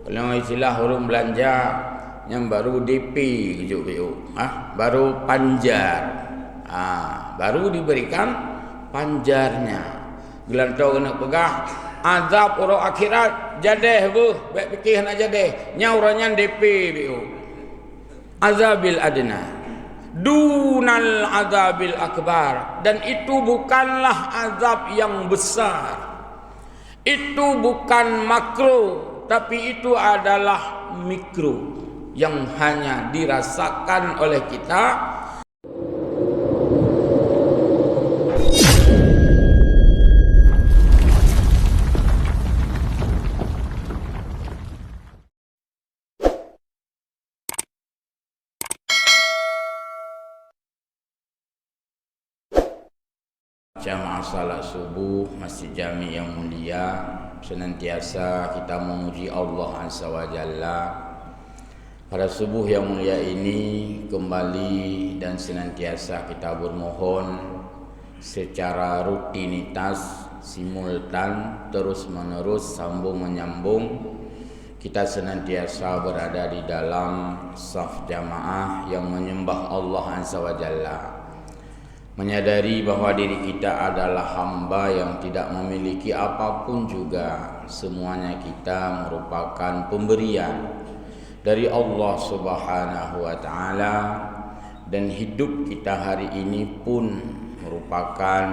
Kalau istilah orang belanja yang baru DP gitu, baru panjar, baru diberikan panjarnya. Gelantau kena pegah azab orang akhirat jadeh bu, baik fikih nak jadeh nyauranya DP bu. Azabil adna dunal azabil akbar, dan itu bukanlah azab yang besar, itu bukan makro, tapi itu adalah mikro yang hanya dirasakan oleh kita. Jamaah salat subuh Masjid Jami yang mulia, senantiasa kita memuji Allah Azza wa Jalla. Pada subuh yang mulia ini kembali dan senantiasa kita bermohon secara rutinitas, simultan, terus menerus, sambung menyambung, kita senantiasa berada di dalam saf jamaah yang menyembah Allah Azza wa Jalla, menyadari bahwa diri kita adalah hamba yang tidak memiliki apapun juga. Semuanya kita merupakan pemberian dari Allah Subhanahu wa taala, dan hidup kita hari ini pun merupakan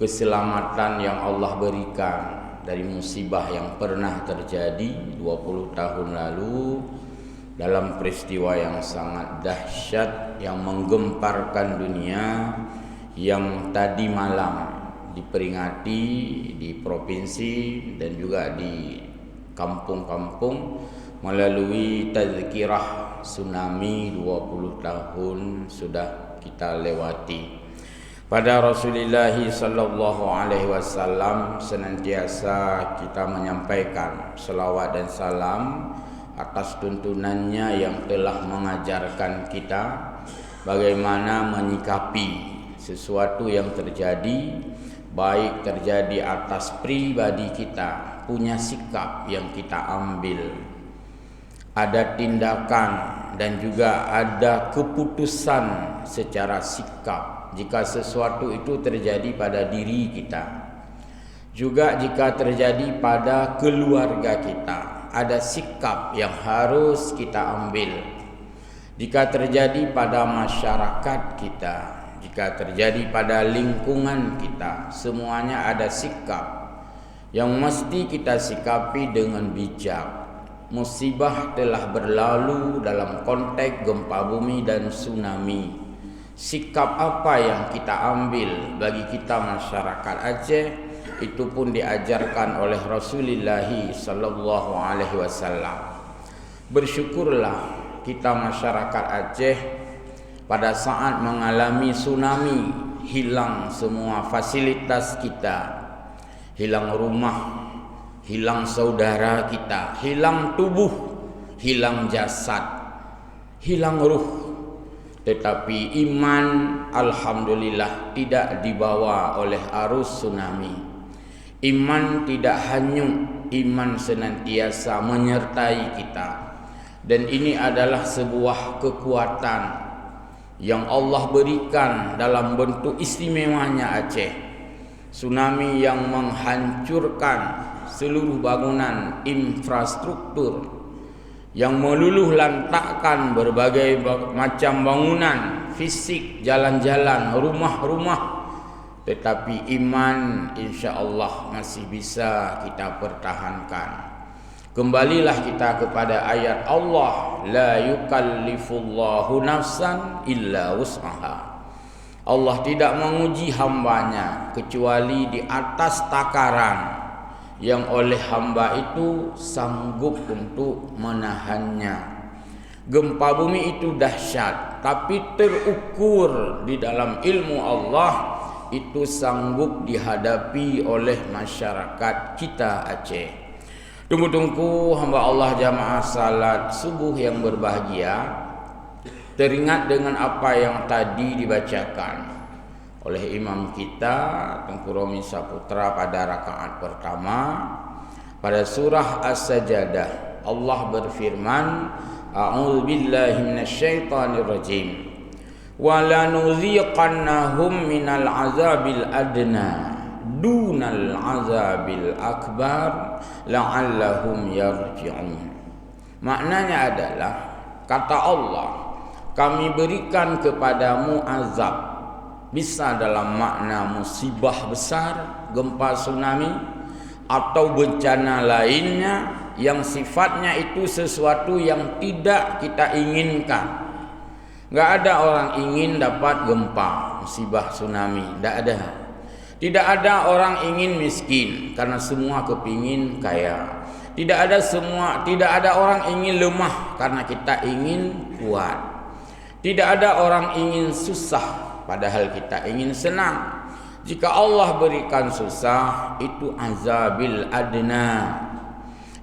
keselamatan yang Allah berikan dari musibah yang pernah terjadi 20 tahun lalu dalam peristiwa yang sangat dahsyat yang menggemparkan dunia, yang tadi malam diperingati di provinsi dan juga di kampung-kampung melalui tazkirah tsunami 20 tahun sudah kita lewati. Pada Rasulullah sallallahu alaihi wasallam senantiasa kita menyampaikan selawat dan salam atas tuntunannya yang telah mengajarkan kita bagaimana menyikapi sesuatu yang terjadi, baik terjadi atas pribadi kita, punya sikap yang kita ambil, ada tindakan dan juga ada keputusan secara sikap jika sesuatu itu terjadi pada diri kita. Juga jika terjadi pada keluarga kita, ada sikap yang harus kita ambil. Jika terjadi pada masyarakat kita, jika terjadi pada lingkungan kita, semuanya ada sikap yang mesti kita sikapi dengan bijak. Musibah telah berlalu dalam konteks gempa bumi dan tsunami. Sikap apa yang kita ambil bagi kita masyarakat Aceh, itu pun diajarkan oleh Rasulullah sallallahu alaihi wasallam. Bersyukurlah kita masyarakat Aceh pada saat mengalami tsunami, hilang semua fasilitas kita, hilang rumah, hilang saudara kita, hilang tubuh, hilang jasad, hilang ruh. Tetapi iman alhamdulillah tidak dibawa oleh arus tsunami. Iman tidak hanyut, iman senantiasa menyertai kita. Dan ini adalah sebuah kekuatan yang Allah berikan dalam bentuk istimewanya Aceh. Tsunami yang menghancurkan seluruh bangunan infrastruktur, yang meluluh lantakkan berbagai macam bangunan fisik, jalan-jalan, rumah-rumah. Tetapi iman insya-Allah masih bisa kita pertahankan. Kembalilah kita kepada ayat Allah, la yukallifullahu nafsan illa wus'aha. Allah tidak menguji hambanya kecuali di atas takaran yang oleh hamba itu sanggup untuk menahannya. Gempa bumi itu dahsyat, tapi terukur di dalam ilmu Allah, itu sanggup dihadapi oleh masyarakat kita Aceh. Tunggu-tunggu hamba Allah jamaah salat subuh yang berbahagia, teringat dengan apa yang tadi dibacakan oleh imam kita Tengku Romi Saputra pada rakaat pertama pada surah As-Sajdah Allah berfirman, a'udzubillahi minasyaitonirrajim, walanuziqannahum minal azabil adna dunal azabil akbar la'allahum yarji'un. Maknanya adalah, kata Allah, kami berikan kepadamu azab. Bisa dalam makna musibah besar, gempa tsunami, atau bencana lainnya yang sifatnya itu sesuatu yang tidak kita inginkan. Enggak ada orang ingin dapat gempa, musibah tsunami, enggak ada. Tidak ada orang ingin miskin, karena semua kepingin kaya. Tidak ada orang ingin lemah, karena kita ingin kuat. Tidak ada orang ingin susah, padahal kita ingin senang. Jika Allah berikan susah, itu azabil adna.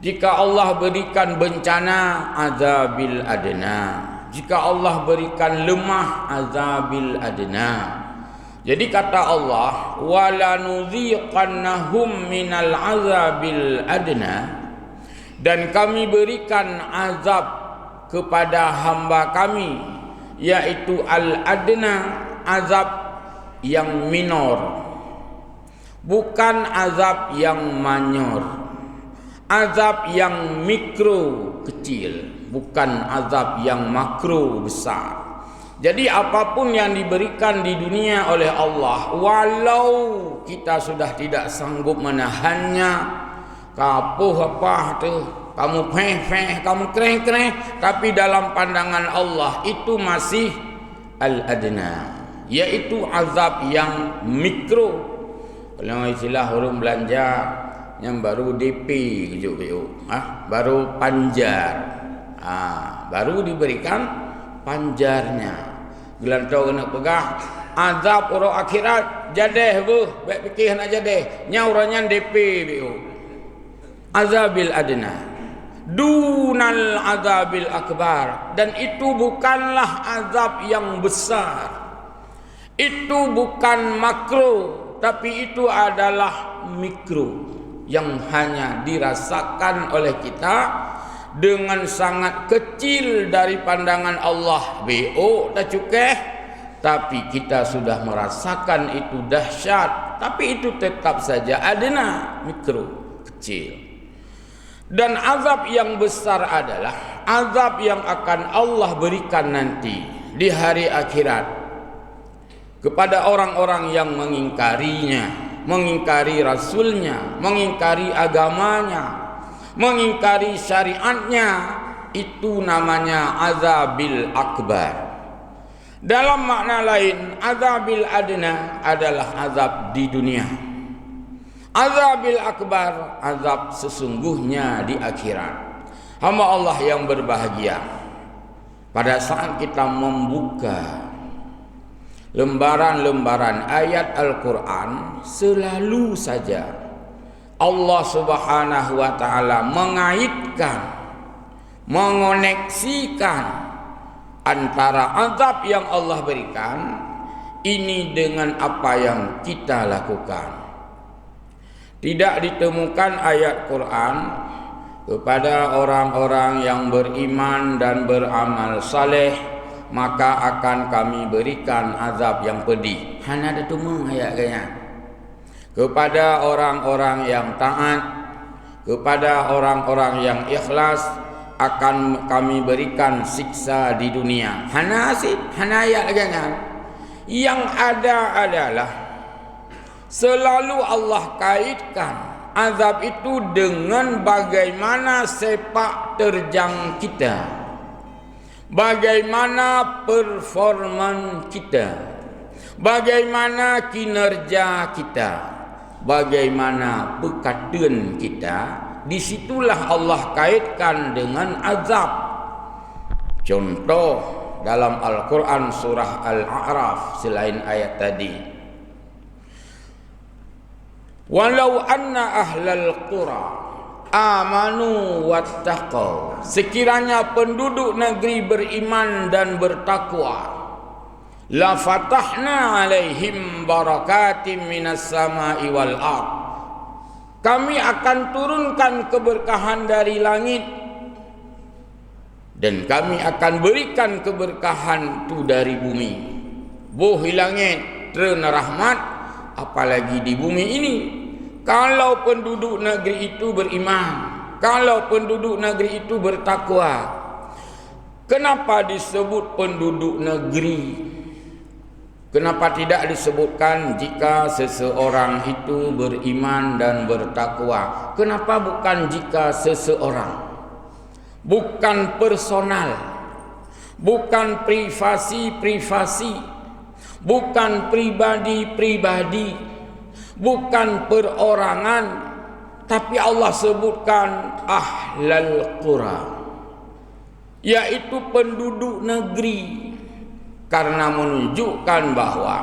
Jika Allah berikan bencana, azabil adna. Jika Allah berikan lemah, azabil adna. Jadi kata Allah, walanuziqannahum minal azabil adna, dan kami berikan azab kepada hamba kami, yaitu al-adna, azab yang minor, bukan azab yang manyor, azab yang mikro kecil, bukan azab yang makro besar. Jadi apapun yang diberikan di dunia oleh Allah, walau kita sudah tidak sanggup menahannya, kapuh apa tu, kamu feh, kamu kreh, tapi dalam pandangan Allah itu masih al-adna, yaitu azab yang mikro. Kalau istilah orang belanja yang baru DP baru panjar, baru diberikan panjarnya. Gelantau kena pegah azab orang akhirat jadeh baik fikir nak jadeh nyauranya DP azabil adna dunal azabil akbar, dan itu bukanlah azab yang besar, itu bukan makro, tapi itu adalah mikro yang hanya dirasakan oleh kita dengan sangat kecil dari pandangan Allah. BO tak cukup, tapi kita sudah merasakan itu dahsyat, tapi itu tetap saja adna, mikro, kecil. Dan azab yang besar adalah azab yang akan Allah berikan nanti di hari akhirat kepada orang-orang yang mengingkarinya, mengingkari Rasulnya, mengingkari agamanya, mengingkari syariatnya. Itu namanya azabil akbar. Dalam makna lain, azabil adna adalah azab di dunia. Azabil akbar, azab sesungguhnya di akhirat. Hamba Allah yang berbahagia, pada saat kita membuka lembaran-lembaran ayat Al-Quran, selalu saja Allah Subhanahu wa ta'ala mengaitkan, mengoneksikan antara azab yang Allah berikan ini dengan apa yang kita lakukan. Tidak ditemukan ayat Quran kepada orang-orang yang beriman dan beramal saleh, maka akan kami berikan azab yang pedih. Hanya ada tumung ayat kayaknya. Kepada orang-orang yang taat, kepada orang-orang yang ikhlas, akan kami berikan siksa di dunia. Hana asid, hana ayat kayaknya. Yang ada adalah selalu Allah kaitkan azab itu dengan bagaimana sepak terjang kita, bagaimana performan kita, bagaimana kinerja kita, bagaimana pekadun kita. Disitulah Allah kaitkan dengan azab. Contoh dalam Al-Quran surah Al-A'raf selain ayat tadi, walau anna ahlal qura amanu wattaqau, sekiranya penduduk negeri beriman dan bertakwa, la fatahna alaihim barakatim minas sama'i wal ard, kami akan turunkan keberkahan dari langit Dan kami akan berikan keberkahan tu dari bumi. Boh hilangin terna rahmat, apalagi di bumi ini. Kalau penduduk negeri itu beriman, kalau penduduk negeri itu bertakwa. Kenapa disebut penduduk negeri? Kenapa tidak disebutkan jika seseorang itu beriman dan bertakwa? Kenapa bukan jika seseorang? Bukan personal, bukan privasi-privasi, bukan pribadi-pribadi, bukan perorangan, tapi Allah sebutkan ahlal qura, yaitu penduduk negeri, karena menunjukkan bahwa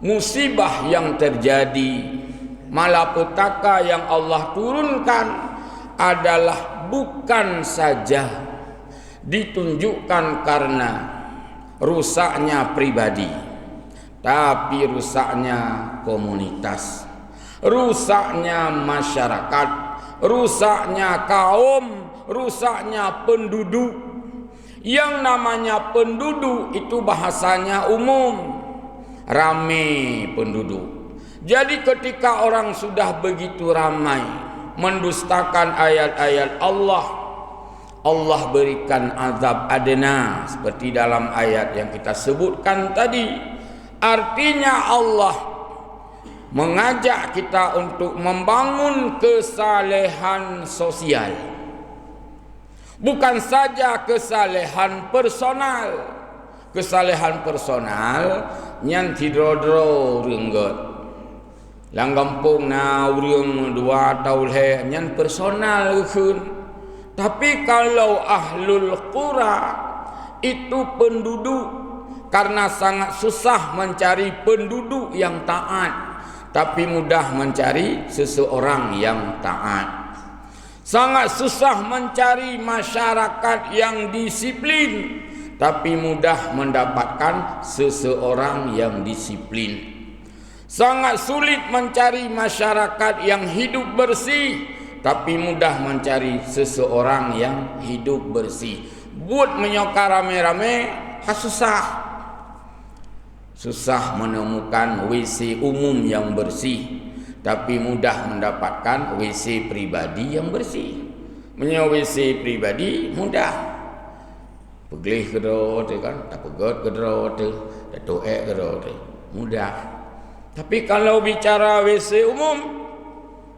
musibah yang terjadi, malapetaka yang Allah turunkan adalah bukan saja ditunjukkan karena rusaknya pribadi, tapi rusaknya komunitas, rusaknya masyarakat, rusaknya kaum, rusaknya penduduk. Yang namanya penduduk itu bahasanya umum, ramai penduduk. Jadi ketika orang sudah begitu ramai mendustakan ayat-ayat Allah, Allah berikan azab adna seperti dalam ayat yang kita sebutkan tadi. Artinya Allah mengajak kita untuk membangun kesalehan sosial, bukan saja kesalehan personal. Kesalehan personal nyan tidrodro renggot lang kampung na urang dua tahun he nyan personal keun. Tapi kalau ahlul qura itu penduduk, karena sangat susah mencari penduduk yang taat, tapi mudah mencari seseorang yang taat. Sangat susah mencari masyarakat yang disiplin, tapi mudah mendapatkan seseorang yang disiplin. Sangat sulit mencari masyarakat yang hidup bersih, tapi mudah mencari seseorang yang hidup bersih. Buat menyokar rame-rame, susah. Susah menemukan WC umum yang bersih, tapi mudah mendapatkan WC pribadi yang bersih. Punya WC pribadi mudah. Pegelih ke dro kan, tak pegot ke dro tu, tak toek ke dro tu. Mudah. Tapi kalau bicara WC umum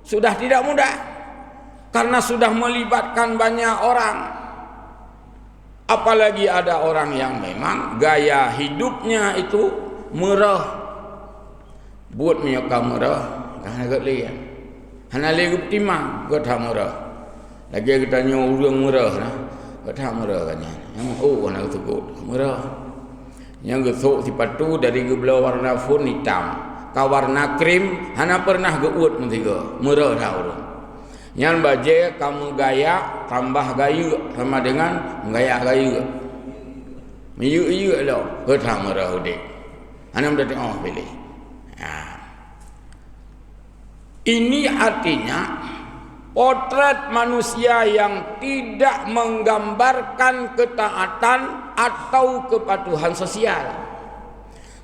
sudah tidak mudah, karena sudah melibatkan banyak orang. Apalagi ada orang yang memang gaya hidupnya itu murah. Buat menyokong murah, kan agak lihat. Hana lagi timang, gak murah. Lagi kita nyuruh murah lah, gak murah kan? Yang nak tegut murah. Yang gesok si patu dari gebelah warna fun hitam, ka warna krim, hana pernah geut mentiga, murah dah orang. Yang baje kamu gaya tambah gaya sama dengan gaya gaya. Miyu lo, gak murah udik. Hana berarti pilih. Ini artinya potret manusia yang tidak menggambarkan ketaatan atau kepatuhan sosial.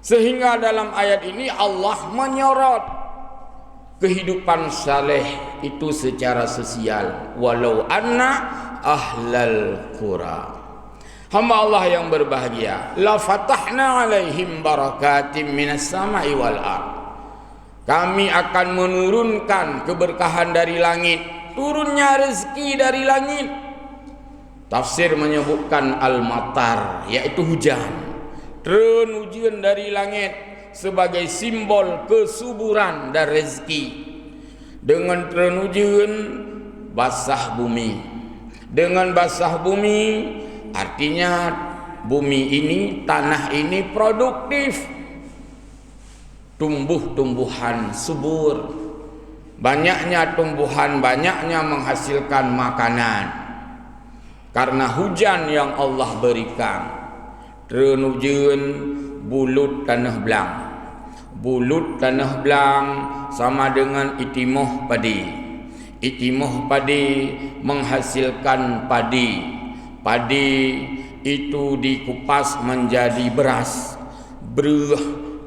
Sehingga dalam ayat ini Allah menyorot kehidupan saleh itu secara sosial. Walau anna ahlal qura, hamba Allah yang berbahagia, la fatahna alaihim barakatim minas sama'i wal ardh, kami akan menurunkan keberkahan dari langit, turunnya rezeki dari langit. Tafsir menyebutkan al-matar, yaitu hujan. Turun hujan dari langit sebagai simbol kesuburan dan rezeki. Dengan turun hujan basah bumi. Dengan basah bumi artinya bumi ini, tanah ini produktif. Tumbuh-tumbuhan subur, banyaknya tumbuhan, banyaknya menghasilkan makanan karena hujan yang Allah berikan. Ternujen bulut tanah belang. Bulut tanah belang sama dengan itimoh padi. Itimoh padi menghasilkan padi. Padi itu dikupas menjadi beras. Beruh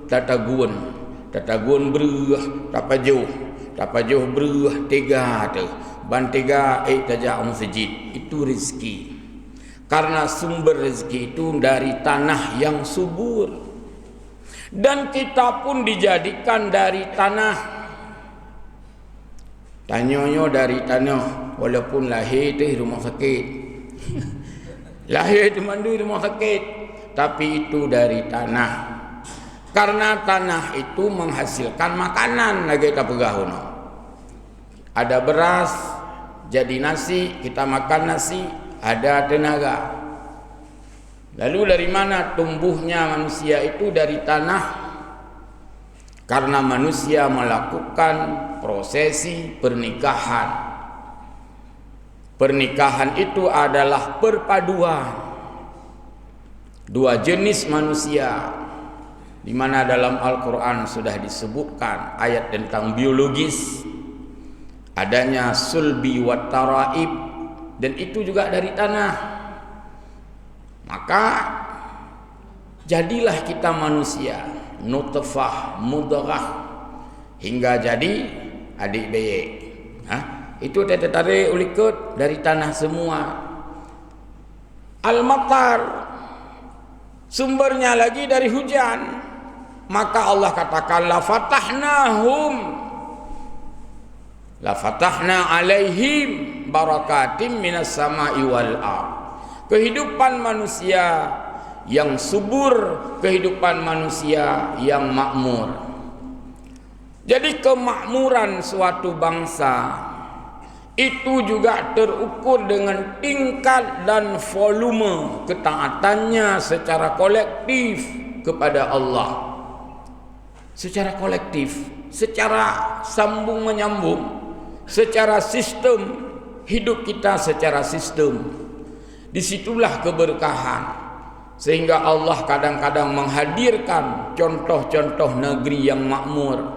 tatagun beruh tapajuh beruh tiga tu. Ban tiga tajak masjid. Itu rezeki. Karena sumber rezeki itu dari tanah yang subur. Dan kita pun dijadikan dari tanah. Tanyonyo dari tanah. Walaupun lahir di rumah sakit. Lahir di mandu rumah sakit. Tapi itu dari tanah. Karena tanah itu menghasilkan makanan. Lagi kita pegahuno. Ada beras. Jadi nasi. Kita makan nasi. Ada tenaga. Lalu dari mana tumbuhnya manusia itu? Dari tanah. Karena manusia melakukan prosesi pernikahan. Pernikahan itu adalah perpaduan dua jenis manusia, di mana dalam Al-Quran sudah disebutkan ayat tentang biologis, adanya sulbi wa taraib, dan itu juga dari tanah. Maka jadilah kita manusia, nutfah, mudghah, hingga jadi adik bayi. Itu tarik ulikut dari tanah semua. Al-matar, sumbernya lagi dari hujan. Maka Allah katakan la fatahna alaihim barakatim minas sama'i wal ardh. Kehidupan manusia yang subur, kehidupan manusia yang makmur. Jadi kemakmuran suatu bangsa itu juga terukur dengan tingkat dan volume ketaatannya secara kolektif kepada Allah. Secara kolektif, secara sambung menyambung, secara sistem hidup kita, secara sistem. Disitulah keberkahan. Sehingga Allah kadang-kadang menghadirkan contoh-contoh negeri yang makmur.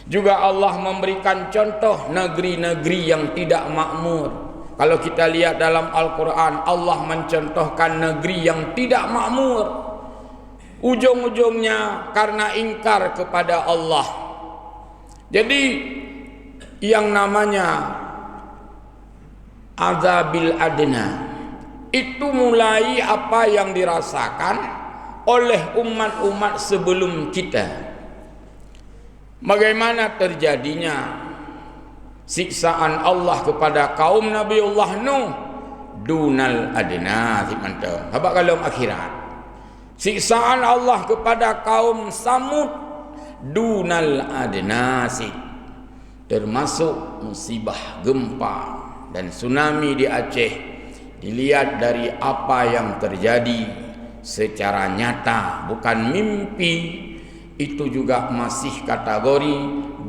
Juga Allah memberikan contoh negeri-negeri yang tidak makmur. Kalau kita lihat dalam Al-Quran, Allah mencontohkan negeri yang tidak makmur. Ujung-ujungnya karena ingkar kepada Allah. Jadi yang namanya azabil adna itu mulai apa yang dirasakan oleh umat-umat sebelum kita. Bagaimana terjadinya siksaan Allah kepada kaum Nabiullah Nuh? Dunal adna mantap. Habaq kalau akhirat. Siksaan Allah kepada kaum Samud dunal adna, termasuk musibah gempa dan tsunami di Aceh. Dilihat dari apa yang terjadi secara nyata, bukan mimpi. Itu juga masih kategori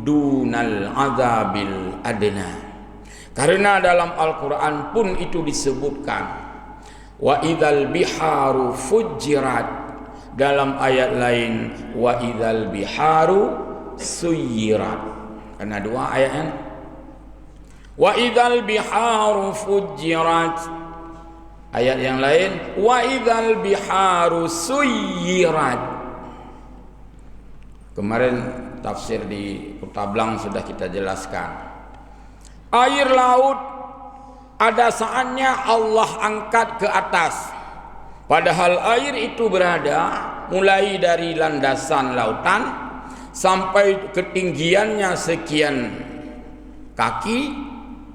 dunal azabil adna. Karena dalam Al-Quran pun itu disebutkan. Wa idzal biharu fujirat. Dalam ayat lain wa idzal biharu suyirat. Karena dua ayat kan. Wa idzal biharu fujirat. Ayat yang lain wa idzal biharu suyirat. Kemarin tafsir di Kutablang sudah kita jelaskan. Air laut ada saatnya Allah angkat ke atas. Padahal air itu berada mulai dari landasan lautan sampai ketinggiannya sekian kaki,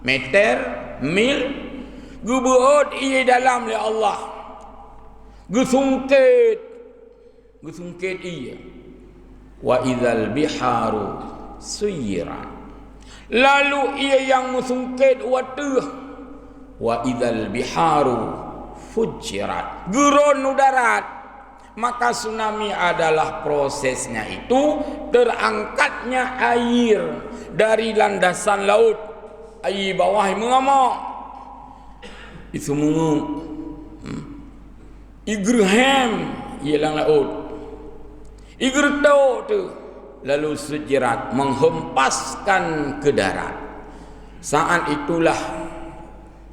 meter, mil. Gubuut ia dalam oleh Allah. Gesungkit ia. Wa idzal biharu suyirat. Lalu ia yang musungkit watuh. Wa idzal biharu fujirat. Gurun darat. Maka tsunami adalah prosesnya itu terangkatnya air dari landasan laut. Air bawah mengamak. Itu munguk. Igraham ialah laut. Igerto tu lalu sujirat menghempaskan ke darat. Saat itulah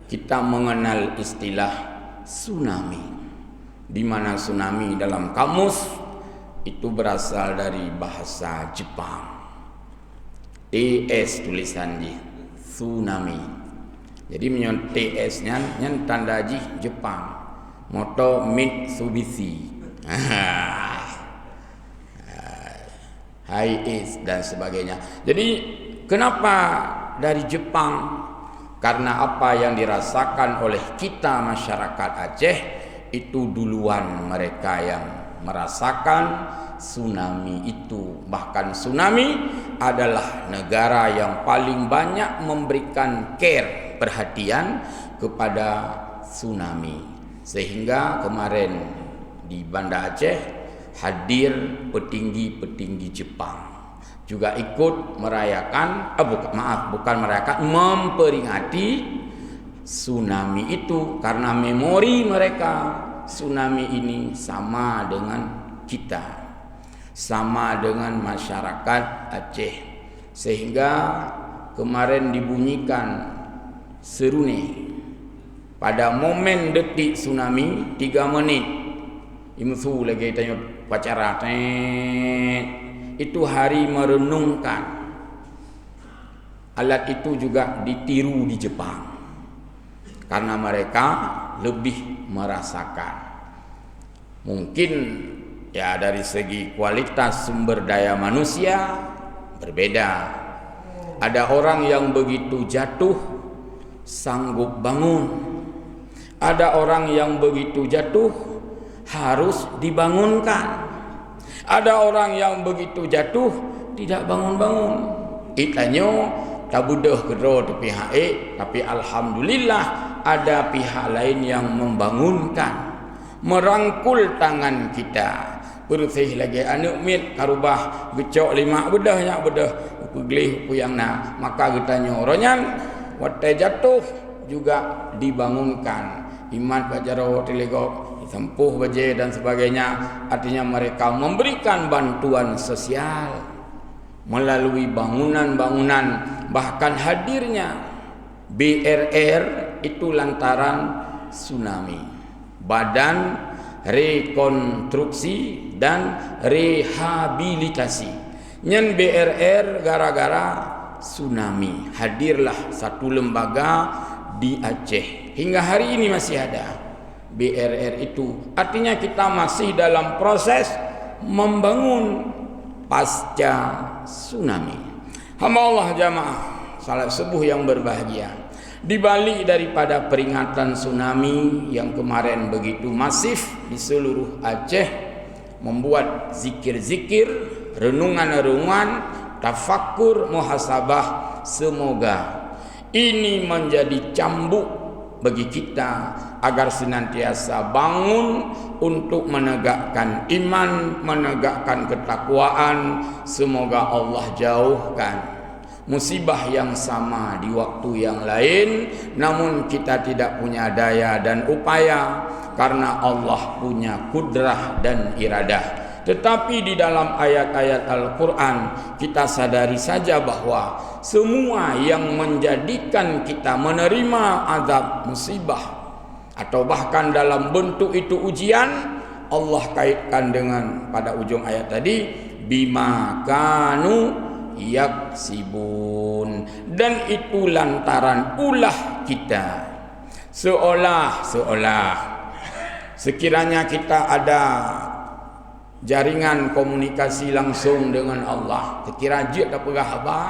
kita mengenal istilah tsunami. Di mana tsunami dalam kamus itu berasal dari bahasa Jepang. TS tulisan ji, tsunami. Jadi menyon TS nya nyan tanda ji Jepang. Moto Mitsubishi. High is dan sebagainya. Jadi kenapa dari Jepang? Karena apa yang dirasakan oleh kita masyarakat Aceh itu duluan mereka yang merasakan tsunami itu. Bahkan tsunami adalah negara yang paling banyak memberikan care, perhatian kepada tsunami. Sehingga kemarin di Banda Aceh hadir petinggi-petinggi Jepang juga ikut merayakan, bukan merayakan, memperingati tsunami itu karena memori mereka tsunami ini sama dengan kita, sama dengan masyarakat Aceh. Sehingga kemarin dibunyikan serune pada momen detik tsunami 3 menit. Imsu lagi tanya pacara itu hari merenungkan. Alat itu juga ditiru di Jepang karena mereka lebih merasakan. Mungkin ya dari segi kualitas sumber daya manusia berbeda. Ada orang yang begitu jatuh sanggup bangun. Ada orang yang begitu jatuh harus dibangunkan. Ada orang yang begitu jatuh tidak bangun-bangun. Itanyo tabudah kedua tu pihak tapi alhamdulillah ada pihak lain yang membangunkan, merangkul tangan kita. Bersih lagi anak mit karubah gecok 5 bedah nya bedah peglih puyang na, maka kita nyoronyan watai jatuh juga dibangunkan. Iman bajaro tilego sempuh baje dan sebagainya. Artinya mereka memberikan bantuan sosial melalui bangunan-bangunan. Bahkan hadirnya BRR itu lantaran tsunami, Badan Rekonstruksi dan Rehabilitasi. Nyen BRR gara-gara tsunami. Hadirlah satu lembaga di Aceh. Hingga hari ini masih ada BRR itu. Artinya kita masih dalam proses membangun pasca tsunami. Hamba Allah jamaah salat subuh yang berbahagia. Di balik daripada peringatan tsunami yang kemarin begitu masif di seluruh Aceh, membuat zikir-zikir, renungan-renungan, tafakkur, muhasabah, semoga ini menjadi cambuk bagi kita agar senantiasa bangun untuk menegakkan iman, menegakkan ketakwaan. Semoga Allah jauhkan musibah yang sama di waktu yang lain, namun kita tidak punya daya dan upaya karena Allah punya kudrah dan iradah. Tetapi di dalam ayat-ayat Al-Quran kita sadari saja bahwa semua yang menjadikan kita menerima azab musibah atau bahkan dalam bentuk itu ujian, Allah kaitkan dengan pada ujung ayat tadi bima kanu yaksibun, dan itu lantaran ulah kita. Seolah sekiranya kita ada jaringan komunikasi langsung dengan Allah, terkira je tak pegah apa.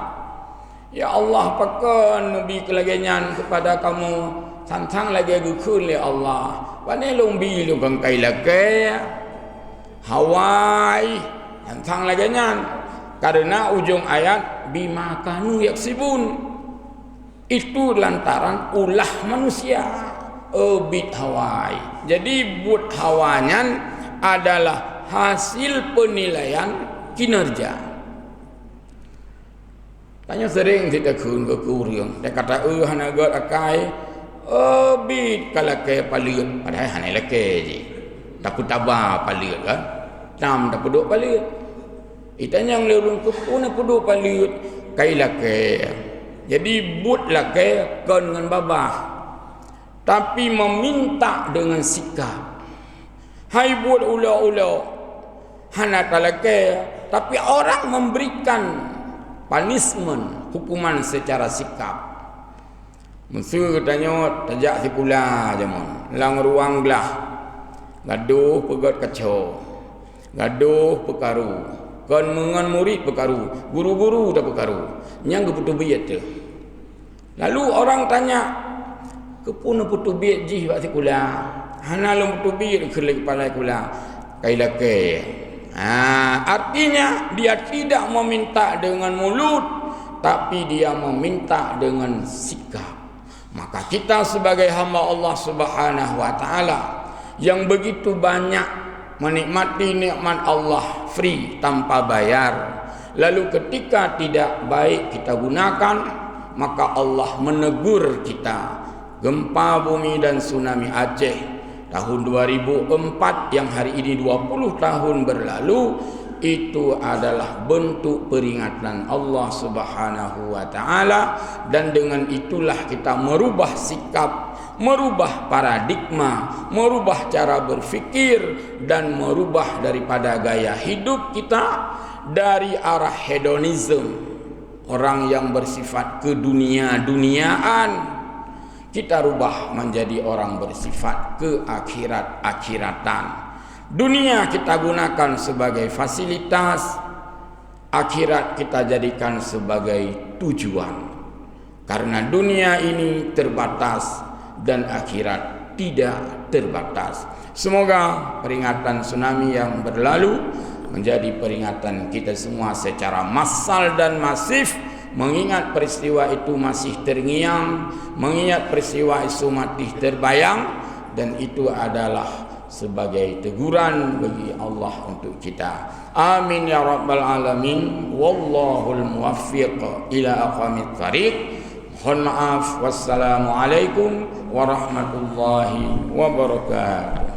Ya Allah, pakan nabi kelagenyan kepada kamu santang lagi gukun ya Allah. Wane lumbi lu bangkai lagi Hawaii santang lagenyan. Karena ujung ayat bima kanu yaksibun, itu lantaran ulah manusia ebit Hawaii. Jadi buat hawanyan adalah hasil penilaian kinerja. Tanya sering kita kun ke kuriang, dia kata hanagat akai bit kalake paliut, padahal hanai lake je. Takut tabah paliut kan? Tam tak peduk paliut. Itanya yang lerung kupuna peduk paliut kai lake. Jadi but lake kon dengan babah. tapi meminta dengan sikap. Hai buat ula-ula hana talake, tapi orang memberikan punishment, hukuman secara sikap. Musuh katanya tajak si pula jamon lang ruang belah gaduh pegat kacau, gaduh pekaru kan mengan murid pekaru, guru-guru dah pekaru nyang keputu biat tu. Lalu orang tanya kepuna putu biat jih bak si pula hana long putu biat ke kepala pula kailake. Artinya dia tidak meminta dengan mulut, tapi dia meminta dengan sikap. Maka kita sebagai hamba Allah Subhanahu wa taala yang begitu banyak menikmati nikmat Allah free tanpa bayar, lalu ketika tidak baik kita gunakan, maka Allah menegur kita. Gempa bumi dan tsunami Aceh tahun 2004 yang hari ini 20 tahun berlalu, itu adalah bentuk peringatan Allah Subhanahu wa taala, dan dengan itulah kita merubah sikap, merubah paradigma, merubah cara berfikir, dan merubah daripada gaya hidup kita dari arah hedonisme, orang yang bersifat kedunia-duniaan, kita rubah menjadi orang bersifat keakhirat-akhiratan. Dunia kita gunakan sebagai fasilitas, akhirat kita jadikan sebagai tujuan. Karena dunia ini terbatas dan akhirat tidak terbatas. Semoga peringatan tsunami yang berlalu menjadi peringatan kita semua secara massal dan masif, mengingat peristiwa itu masih terngiang, mengingat peristiwa itu masih terbayang, dan itu adalah sebagai teguran bagi Allah untuk kita. Amin ya rabbal alamin. Wallahul muwaffiq ila aqwamit thariq. Mohon maaf. Wassalamualaikum warahmatullahi wabarakatuh.